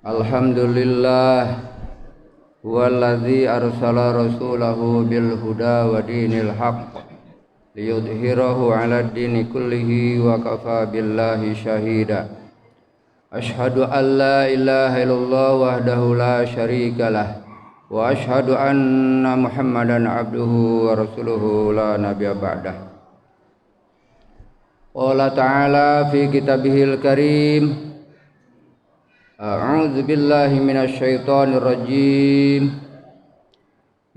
Alhamdulillah huwallazi arsala rasulahu bil huda wa dinil haqq liyudhhirahu 'alad dini kullihi wa kafa billahi syahida. Asyhadu an la ilaha illallah wahdahu la syarikalah wa asyhadu anna Muhammadan abduhu wa rasuluhu la nabiyya ba'dah. Qala ta'ala fi kitabihil karim, a'udzu billahi minasy syaithanir rajim.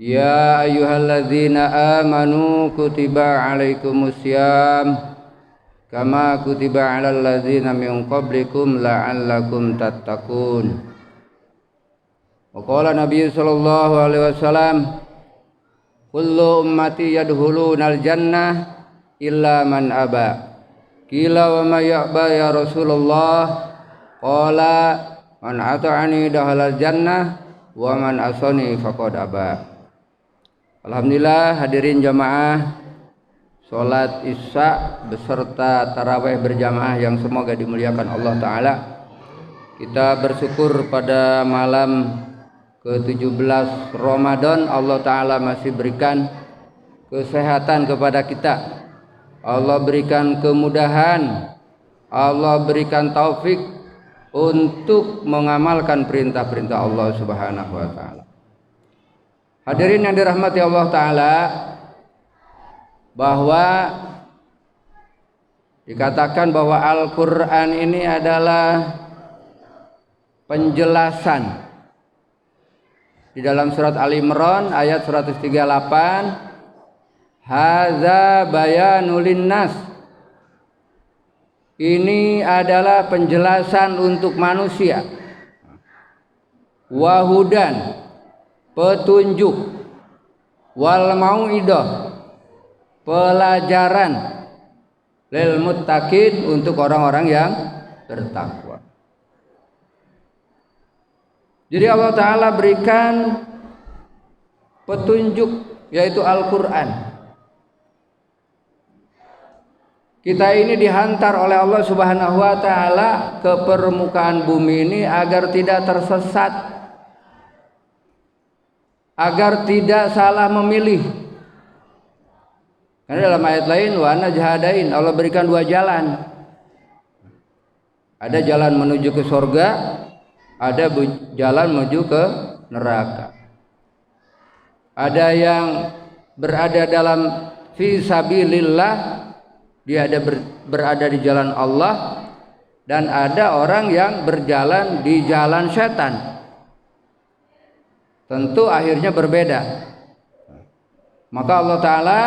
Ya ayyuhalladzina amanu kutiba 'alaikumusiyam kama kutiba 'alal ladzina min qablikum la'allakum tattaqun. Wa qala Nabi sallallahu alaihi wasallam, kullu ummati yadkhulunal jannah illa man aba. Qila wa ma ya'ba ya Rasulullah? Qala man ata'ani dakhalal jannah wa man asani faqad aba. Alhamdulillah, hadirin jamaah salat Isya beserta tarawih berjamaah yang semoga dimuliakan Allah Ta'ala. Kita bersyukur pada malam ke-17 Ramadan Allah Ta'ala masih berikan kesehatan kepada kita. Allah berikan kemudahan, Allah berikan taufik untuk mengamalkan perintah-perintah Allah Subhanahu wa taala. Hadirin yang dirahmati Allah Ta'ala, bahwa dikatakan bahwa Al-Quran ini adalah penjelasan. Di dalam surat Ali Imran ayat 138, hadza bayanul linnas. Ini adalah penjelasan untuk manusia. Wahudan, petunjuk. Wal mau'idah, pelajaran. Lil muttaqin, untuk orang-orang yang bertakwa. Jadi Allah Ta'ala berikan petunjuk, yaitu Al-Quran. Kita ini dihantar oleh Allah Subhanahu wa taala ke permukaan bumi ini agar tidak tersesat, agar tidak salah memilih. Karena dalam ayat lain, wa najhadain, Allah berikan dua jalan. Ada jalan menuju ke surga, ada jalan menuju ke neraka. Ada yang berada dalam fi sabilillah, dia ada berada di jalan Allah, dan ada orang yang berjalan di jalan setan. Tentu akhirnya berbeda. Maka Allah Ta'ala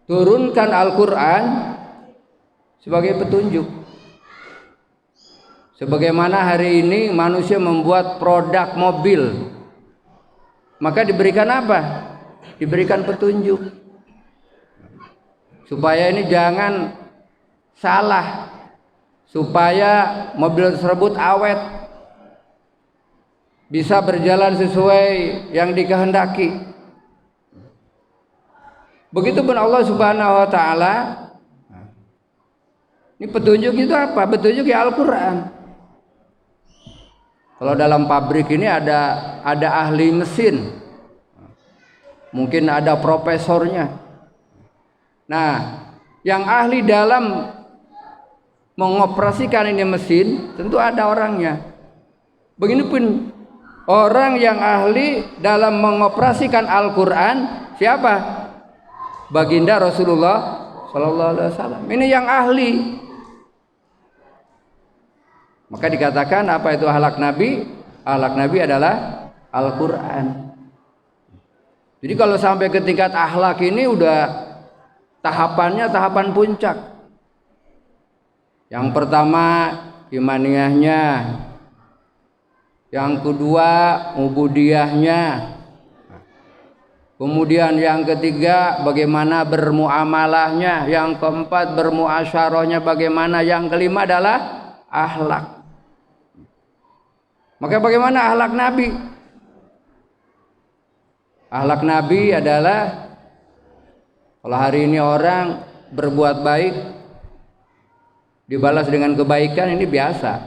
turunkan Al-Quran sebagai petunjuk. Sebagaimana hari ini manusia membuat produk mobil, maka diberikan apa? Diberikan petunjuk supaya ini jangan salah, supaya mobil tersebut awet, bisa berjalan sesuai yang dikehendaki. Begitupun Allah Subhanahu wa taala. Ini petunjuk itu apa? Petunjuk ya Al-Quran. Kalau dalam pabrik ini ada ahli mesin, mungkin ada profesornya. Nah, yang ahli dalam mengoperasikan ini mesin tentu ada orangnya. Begitupun orang yang ahli dalam mengoperasikan Al-Quran, siapa? Baginda Rasulullah Sallallahu Alaihi Wasallam. Ini yang ahli. Maka dikatakan apa itu akhlak Nabi? Akhlak Nabi adalah Al-Quran. Jadi kalau sampai ke tingkat akhlak ini udah tahapannya tahapan puncak. Yang pertama imaniyahnya, yang kedua ubudiyahnya, kemudian yang ketiga bagaimana bermuamalahnya, yang keempat bermuasyarahnya bagaimana, yang kelima adalah akhlak. Maka bagaimana akhlak Nabi? Akhlak Nabi adalah, kalau hari ini orang berbuat baik dibalas dengan kebaikan, ini biasa.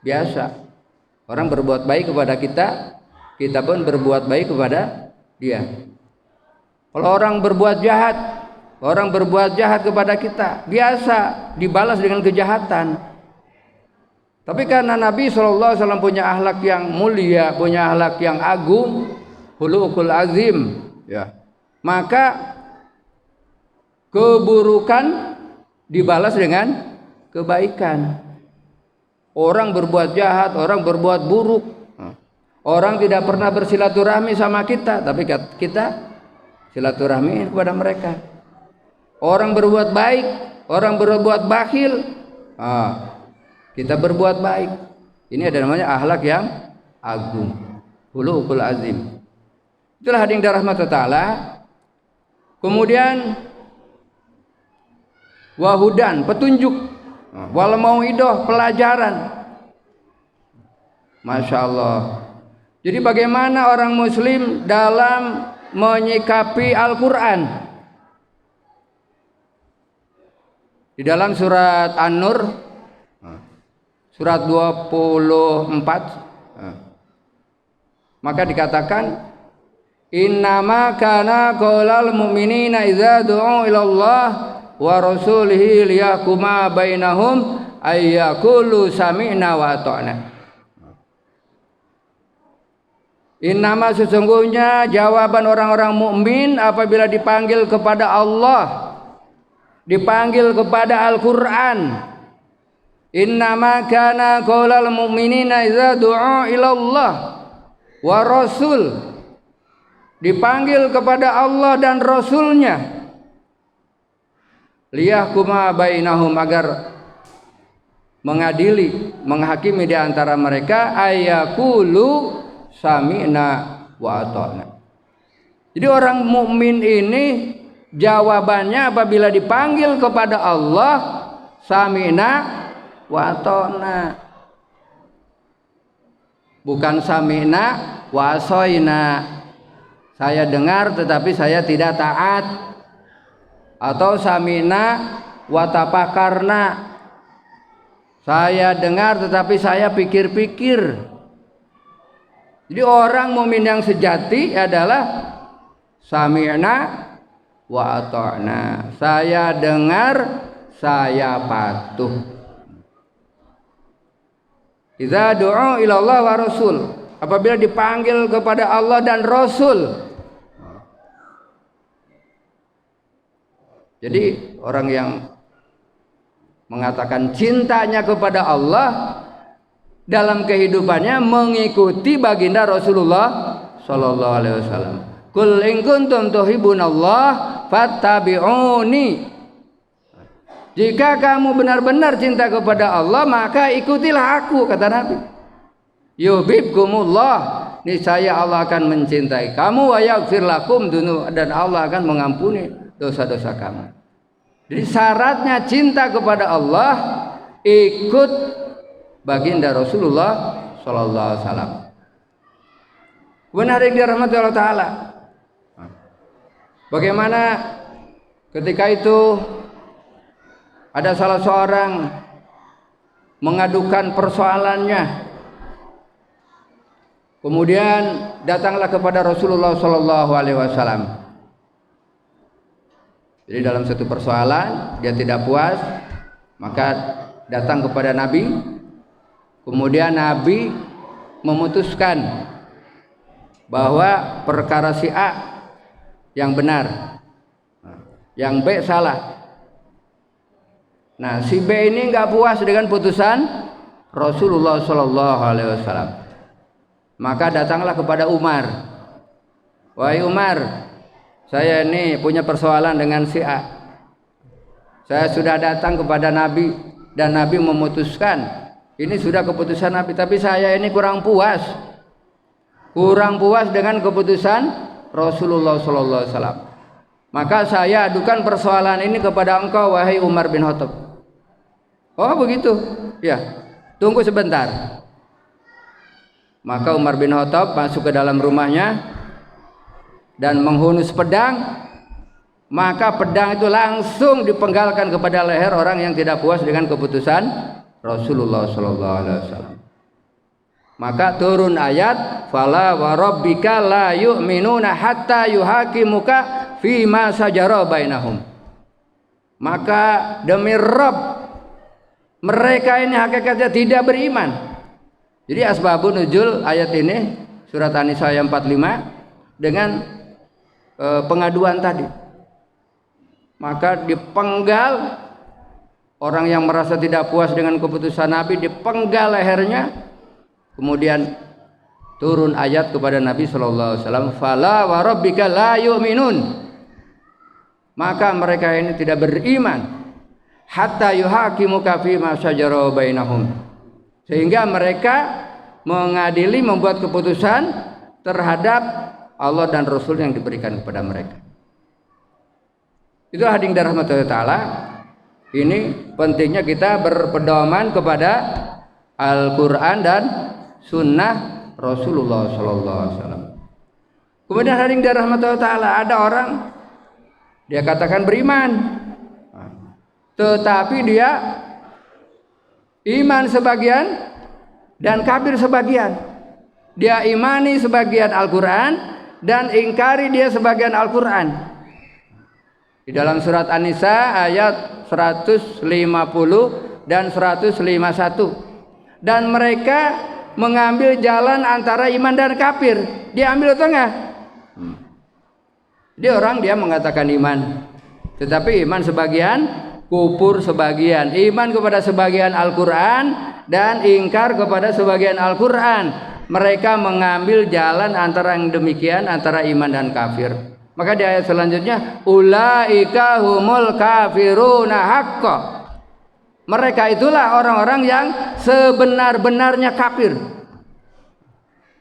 biasa. Orang berbuat baik kepada kita, kita pun berbuat baik kepada dia. Kalau orang berbuat jahat kepada kita, biasa dibalas dengan kejahatan. Tapi karena Nabi SAW punya akhlak yang mulia, punya akhlak yang agung, khuluqul azim, ya, maka keburukan dibalas dengan kebaikan. Orang berbuat jahat, orang berbuat buruk, orang tidak pernah bersilaturahmi sama kita, tapi kita silaturahmi kepada mereka. Orang berbuat baik, orang berbuat bakhil, kita berbuat baik. Ini ada namanya akhlak yang agung, khuluqul azim. Itulah hadirin dirahmati Ta'ala. Kemudian wahudan, petunjuk, wal mau'idah, pelajaran. Masya Allah. Jadi bagaimana orang muslim dalam menyikapi Al-Quran? Di dalam surat An-Nur, surat 24, maka dikatakan, innama kana qaulal mu'minina idza du'u ilallah wa rasulihi liyahkuma bainahum ayyaqulu sami'na wa ata'na. Innama, sesungguhnya jawaban orang-orang mukmin apabila dipanggil kepada Allah, dipanggil kepada Al-Quran, innama kana qaulal mu'minina idza du'u ilallah wa rasul, dipanggil kepada Allah dan Rasulnya, liyahkuma bainahum, agar mengadili, menghakimi di antara mereka, ayaqulu sami'na wa ata'na. Jadi orang mukmin ini jawabannya apabila dipanggil kepada Allah, sami'na wa ata'na, bukan sami'na wa asoina, saya dengar tetapi saya tidak taat, atau sami'na wa tafakarna, saya dengar tetapi saya pikir-pikir. Jadi orang mukmin yang sejati adalah sami'na wa ata'na, saya dengar, saya patuh. Idza du'u ilallah wa rasul, apabila dipanggil kepada Allah dan Rasul. Jadi orang yang mengatakan cintanya kepada Allah dalam kehidupannya mengikuti baginda Rasulullah sallallahu alaihi wasallam. Qul in kuntum tuhibbunallah fattabi'uni. Jika kamu benar-benar cinta kepada Allah, maka ikutilah aku, kata Nabi. Yuhibbukumullah, niscaya Allah akan mencintai kamu, wa yaghfir lakum dzunub, dan Allah akan mengampuni dosa-dosa kamu. Jadi syaratnya cinta kepada Allah, ikut baginda Rasulullah sallallahu alaihi wasallam. Benar yang dirahmati Allah Ta'ala. Bagaimana ketika itu ada salah seorang mengadukan persoalannya, kemudian datanglah kepada Rasulullah sallallahu alaihi wasallam. Jadi dalam satu persoalan dia tidak puas, maka datang kepada Nabi. Kemudian Nabi memutuskan bahwa perkara si A yang benar, yang B salah. Nah, si B ini nggak puas dengan putusan Rasulullah Sallallahu Alaihi Wasallam, maka datanglah kepada Umar. Wahai Umar, saya ini punya persoalan dengan si A. Saya sudah datang kepada Nabi dan Nabi memutuskan. Ini sudah keputusan Nabi, tapi saya ini kurang puas dengan keputusan Rasulullah Sallallahu Alaihi Wasallam. Maka saya adukan persoalan ini kepada engkau, wahai Umar bin Khattab. Oh begitu, ya. Tunggu sebentar. Maka Umar bin Khattab masuk ke dalam rumahnya dan menghunus pedang. Maka pedang itu langsung dipenggalkan kepada leher orang yang tidak puas dengan keputusan Rasulullah Sallallahu Alaihi Wasallam. Maka turun ayat fala wa rabbika la yu'minuna hatta yuhakimuka fima sajara bainahum. Maka demi Rabb, mereka ini hakikatnya tidak beriman. Jadi asbabun nuzul ayat ini surat An-Nisa ayat 45 dengan pengaduan tadi. Maka dipenggal orang yang merasa tidak puas dengan keputusan Nabi, dipenggal lehernya. Kemudian turun ayat kepada Nabi sallallahu alaihi wasallam, "Fala wa rabbika la yu'minun." Maka mereka ini tidak beriman hatta yuhakimuka fima syajara bainahum. Sehingga mereka mengadili, membuat keputusan terhadap Allah dan Rasul yang diberikan kepada mereka. Itu hadirin dirahmati taala. Ini pentingnya kita berpedoman kepada Al-Qur'an dan sunnah Rasulullah sallallahu alaihi wasallam. Kemudian hadirin dirahmati taala, ada orang dia katakan beriman, tetapi dia iman sebagian dan kafir sebagian. Dia imani sebagian Al-Qur'an dan ingkari dia sebagian Al-Qur'an. Di dalam surat An-Nisa ayat 150 dan 151. Dan mereka mengambil jalan antara iman dan kafir. Dia ambil tengah. Dia orang dia mengatakan iman, tetapi iman sebagian, kufur sebagian. Iman kepada sebagian Al-Qur'an dan ingkar kepada sebagian Al-Qur'an. Mereka mengambil jalan antara yang demikian, antara iman dan kafir. Maka di ayat selanjutnya, ulaika humul kafiruna haqqo. Mereka itulah orang-orang yang sebenar-benarnya kafir.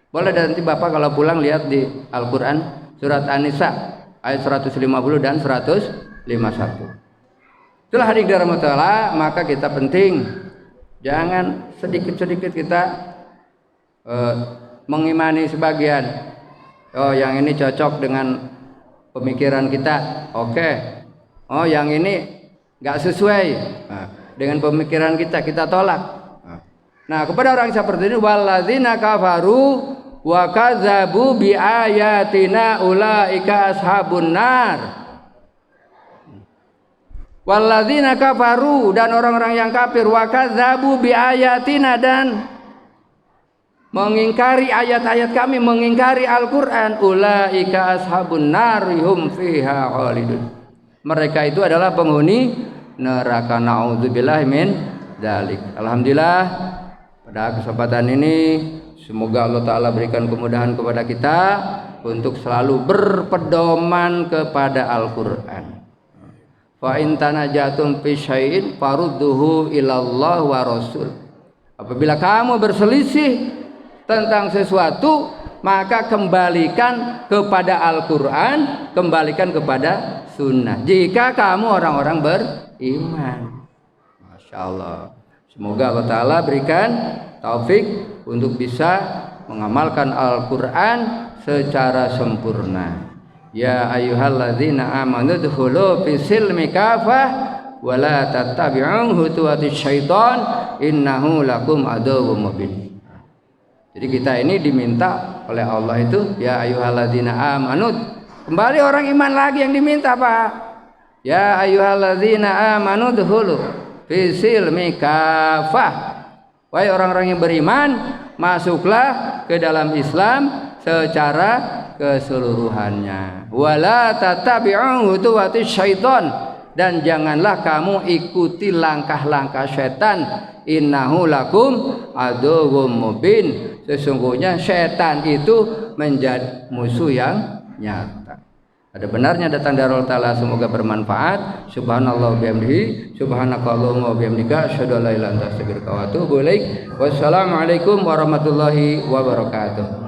Boleh nanti Bapak kalau pulang lihat di Al-Qur'an surat An-Nisa ayat 150 dan 151. Itulah hadirin dirahmati, maka kita penting jangan sedikit-sedikit kita mengimani sebagian. Oh, yang ini cocok dengan pemikiran kita, oke. Oh, yang ini nggak sesuai dengan pemikiran kita, kita tolak. Nah, kepada orang seperti ini, walladzina kafaru wa kadzabu bi ayatina ulaika ashabun nar. Walladzina kafaru, dan orang-orang yang kafir, wa kadzabu bi ayatina, dan mengingkari ayat-ayat kami, mengingkari Al-Qur'an, ulaika ashabun nar hum fiha khalidun. Mereka itu adalah penghuni neraka, naudzubillahi min dzalik. Alhamdulillah, pada kesempatan ini semoga Allah Ta'ala berikan kemudahan kepada kita untuk selalu berpedoman kepada Al-Qur'an. Fa in tanajatum fi syai'in farudduhu ilallah wa rasul. Apabila kamu berselisih tentang sesuatu, maka kembalikan kepada Al-Qur'an, kembalikan kepada sunnah. Jika kamu orang-orang beriman. Masya Allah. Semoga Allah Ta'ala berikan taufik untuk bisa mengamalkan Al-Qur'an secara sempurna. Ya ayyuhalladzina amanu dkhulu fis silmi kafah wa la tattabi'u khutuwatis syaitan innahu lakum aduwwum mubin. Jadi kita ini diminta oleh Allah itu ya ayyuhalladzina amanu. Kembali orang iman lagi yang diminta, Pak. Ya ayyuhalladzina amanu dkhulu fis silmi kafah. Wahai orang-orang yang beriman, masuklah ke dalam Islam secara keseluruhannya. Wala tattabi'u khutuwatis syaitan, dan janganlah kamu ikuti langkah-langkah setan. Innahu lakum aduwwum mubin. Sesungguhnya setan itu menjadi musuh yang nyata. Ada benarnya datang dari Allah Ta'ala, semoga bermanfaat. Subhanallah bihamdihi, subhanakallahumma bihamdika, asyhadu an la ilaha illa anta astaghfiruka wa atubu ilaik. Wassalamualaikum warahmatullahi wabarakatuh.